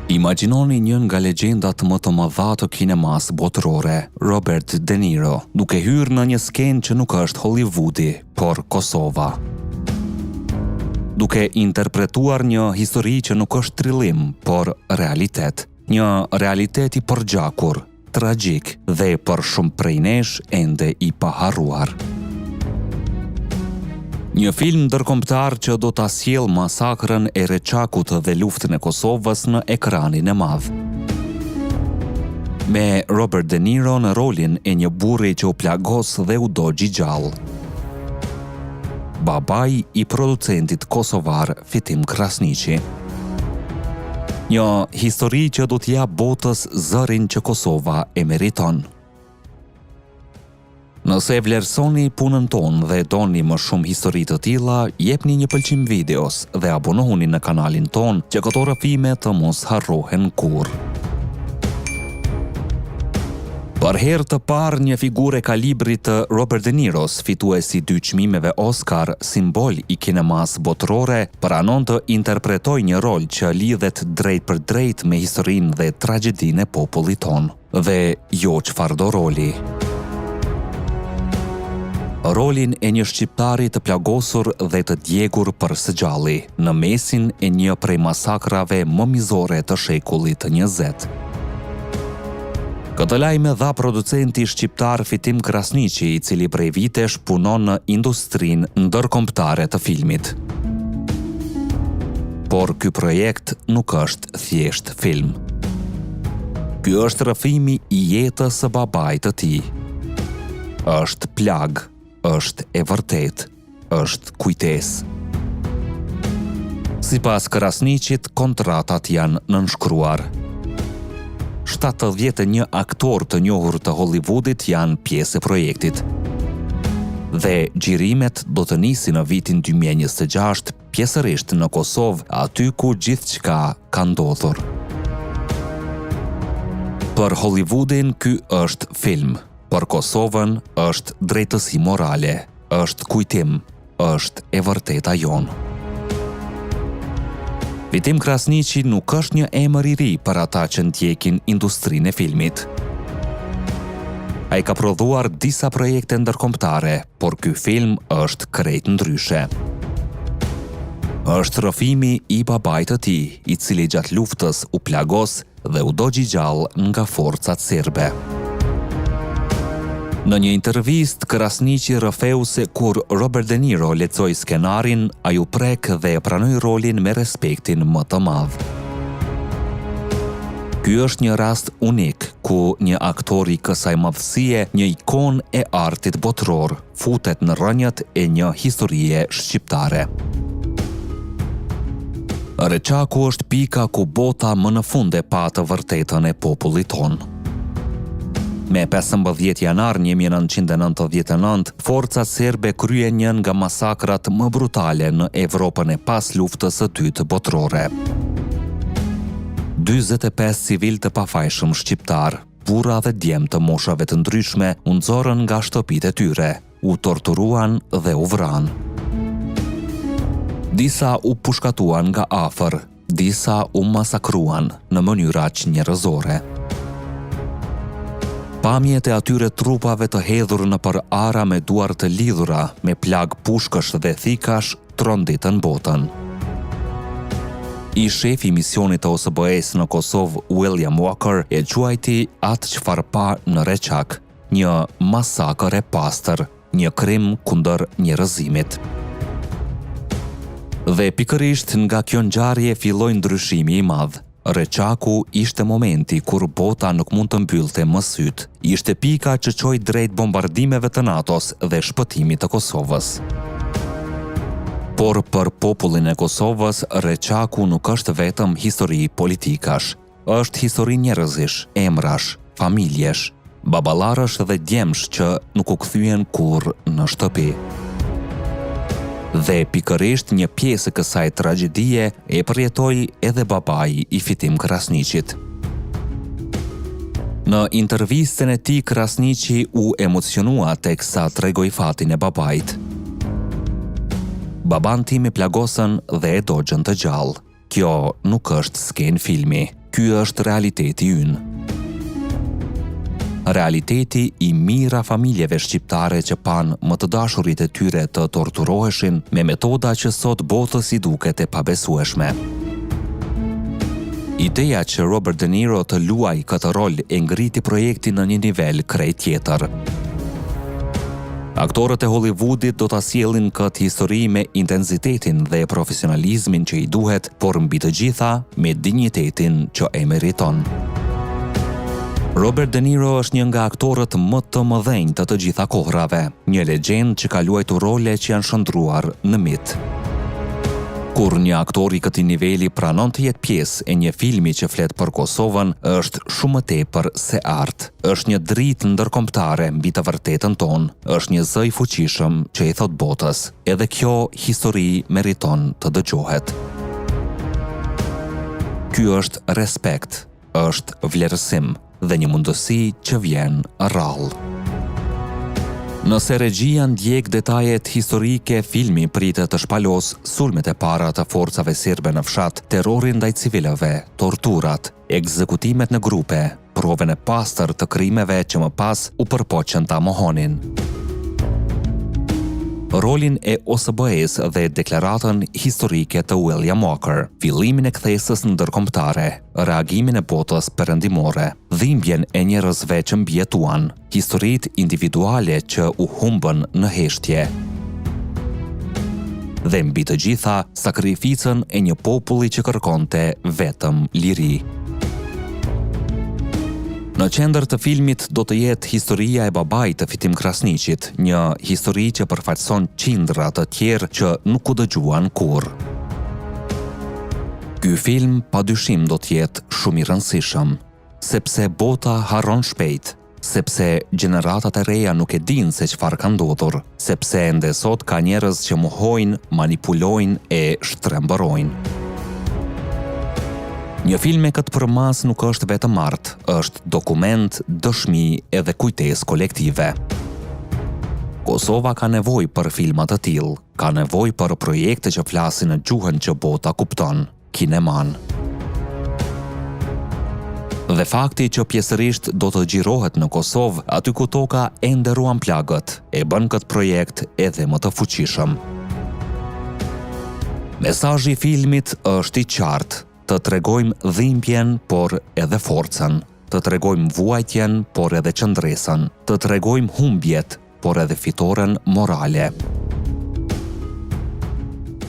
Imagjinoni njën nga legjendat më të mëdha të kinemas botërore, Robert De Niro, duke hyrë në një skenë që nuk është Hollywoodi, por Kosova. Duke interpretuar një histori që nuk është trillim, por realitet. Një realitet i përgjakur, tragjik dhe për shumë prej nesh ende i paharruar. Një film ndërkombëtar që do ta sjellë masakrën e Reçakut dhe luftën e Kosovës në ekranin e madh. Me Robert De Niro në rolin e një burri që u plagos dhe u dogji gjallë. Babai i producentit kosovar Fitim Krasniqi. Një histori që do t'jap botës zërin që Kosova e meriton. Nëse vlerësoni punën tonë dhe doni më shumë histori të tilla, jepni një pëlqim videos dhe abonohuni në kanalin tonë që këto rrëfime të mos harrohen kurrë. Për herë të parë një figurë e kalibrit të Robert De Niros, fituesi 2 çmimeve Oscar, simbol i kinemas botërore, pranon të interpretojë një rol që lidhet drejt për drejt me historinë dhe tragjedinë e popullit tonë. Dhe jo çfarëdo roli. Rolin e një shqiptari të plagosur dhe të djegur për së gjalli, në mesin e një prej masakrave më mizore të shekullit 20. Këtë lajm e dha producenti shqiptar Fitim Krasniqi, i cili prej vitesh punon në industrinë ndërkombëtare të filmit. Por ky projekt nuk është thjesht film. Ky është rrëfimi i jetës së babait të tij. Është plag, është e vërtet, është kujtesë. Sipas Krasniqit, kontratat janë nënshkruar. 71 aktor të njohur të Hollywoodit janë pjesë e projektit. Dhe xhirimet do të nisin në vitin 2026, pjesërisht në Kosovë, aty ku gjithçka ka ndodhur. Për Hollywoodin ky është film. Për Kosovën është drejtësi morale, është kujtim, është e vërteta jonë. Fitim Krasniqi nuk është një emër i ri për ata që ndjekin industrinë e filmit. Ai ka prodhuar disa projekte ndërkombëtare, por ky film është krejt ndryshe. Është rrëfimi i babait të tij, i cili gjatë luftës u plagos dhe u dogji gjallë nga forcat serbe. Në një intervistë, Krasniqi rrëfeu se kur Robert De Niro lexoi skenarin, ai u prek dhe e pranoi rolin me respektin më të madh. Ky është një rast unik, ku një aktor i kësaj madhësie, një ikon e artit botëror, futet në rrënjët e një historie shqiptare. Reçaku është pika ku bota më në fund e pa të vërtetën e popullit tonë. Me 15 janar 1999, forcat serbe kryen një nga masakrat më brutale në Evropën e pas luftës së dytë botërore. 45 civil të pafajshëm shqiptar, burra dhe djem të moshave të ndryshme, u nxorën nga shtëpitë e tyre, u torturuan dhe u vranë. Disa u pushkatuan nga afër, disa u masakruan në mënyra njerëzore. Pamjet e atyre trupave të hedhur në për ara me duar të lidhura, me plag pushkësh dhe thikash, tronditën botën. I shefi misionit të OSBE-s në Kosovë, William Walker, e quajti atë çfarë pa në Reçak, një masakër e pastër, një krim kundër njerëzimit. Dhe pikërisht nga kjo ngjarje filloi ndryshimi i madh. Reçaku ishte momenti kur bota nuk mund të mbyllte më syt. Ishte pika që çoi drejt bombardimeve të NATO-s dhe shpëtimit të Kosovës. Por për popullin e Kosovës, Reçaku nuk është vetëm histori politikash. Është histori njerëzish, emrash, familjesh, baballarësh dhe djemsh që nuk u kthyen kurrë në shtëpi. Dhe pikërisht një pjesë e kësaj tragjedie e përjetoi edhe babai i Fitim Krasniqit. Në intervistën e tij, Krasniqi u emocionua teksa tregoi fatin e babait. Baban tim e plagosën dhe e dogjën të gjallë. Kjo nuk është sken filmi, ky është realiteti ynë. Realiteti i mira familjeve shqiptare që pan më të dashurit e tyre të torturoheshin me metoda që sot botës i duket e pabesueshme. Ideja që Robert De Niro të luaj këtë rol e ngriti projektin në një nivel krejt tjetër. Aktorët e Hollywoodit do ta sjellin këtë histori me intensitetin dhe profesionalizmin që i duhet, por mbi të gjitha me dinjitetin që e meriton. Robert De Niro është një nga aktorët më të mëdhenj të gjitha kohrave, një legjend që ka luajtur role që janë shndruar në mit. Kur një aktor i këtij niveli pranon të jetë pjesë e një filmi që flet për Kosovën, është shumë më tepër se art. Është një dritë ndërkombëtare mbi të vërtetën tonë, është një zë i fuqishëm që i thot botës, edhe kjo histori meriton të dëgjohet. Ky është respekt, është vlerësim dhe një mundësi që vjen rrallë. Nëse regjia ndjek detajet historike, filmi pritet të shpalos sulmet e para të forcave serbe në fshat, terrorin ndaj civilëve, torturat, ekzekutimet në grupe, provën e pastër të krimeve që më pas u përpoqën ta mohonin. Rolin e OSBE-s dhe deklaratën historike të William Walker, fillimin e kthesës ndërkombëtare, reagimin e botës perëndimore, dhimbjen e njerëzve që mbijetuan, historitë individuale që u humbën në heshtje. Dhe mbi të gjitha, sakrificën e një populli që kërkonte vetëm liri. Në qendër të filmit do të jetë historia e babait të Fitim Krasniqit, një histori që përfaqëson qindra të tjerë që nuk u dëgjuan kurrë. Ky film padyshim do të jetë shumë i rëndësishëm, sepse bota harron shpejt, sepse gjeneratat e reja nuk e dinë se çfarë ka ndodhur, sepse ende sot ka njerëz që mohojnë, manipulojnë e shtrembërojnë. Një film me këtë përmas nuk është vetëm art, është dokument, dëshmi edhe kujtesë kolektive. Kosova ka nevojë për filma të tillë, ka nevojë për projekte që flasin në gjuhën që bota kupton, kineman. Dhe fakti që pjesërisht do të xhirohet në Kosovë, aty ku toka ende ruan plagët, e bën këtë projekt edhe më të fuqishëm. Mesazhi i filmit është i qartë. Të tregojmë dhimbjen, por edhe forcën, të tregojmë vuajtjen, por edhe qëndresën, të tregojmë humbjet, por edhe fitoren morale.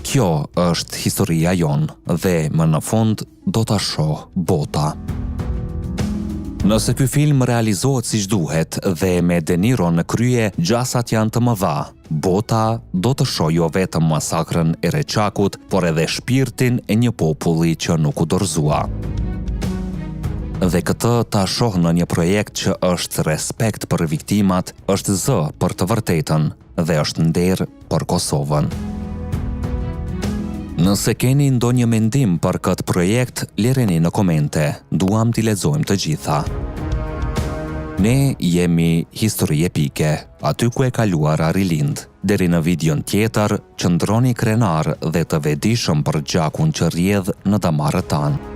Kjo është historia jonë dhe më në fund do ta shoh bota. Nëse ky film realizohet siç duhet dhe me De Niro në krye, gjasat janë të mëdha. Bota do të shohë jo vetëm masakrën e Reçakut, por edhe shpirtin e një populli që nuk u dorëzua. Dhe këtë ta shoh në një projekt që është respekt për viktimat, është zë për të vërtetën dhe është nder për Kosovën. Nëse keni ndonjë mendim për këtë projekt, lëreni në komente, duam t'i lexojmë të gjitha. Ne jemi Histori Epike, aty ku e kaluara rilind. Deri në videon tjetër, qëndroni krenar dhe të vetëdijshëm për gjakun që rrjedh në damarrët tanë.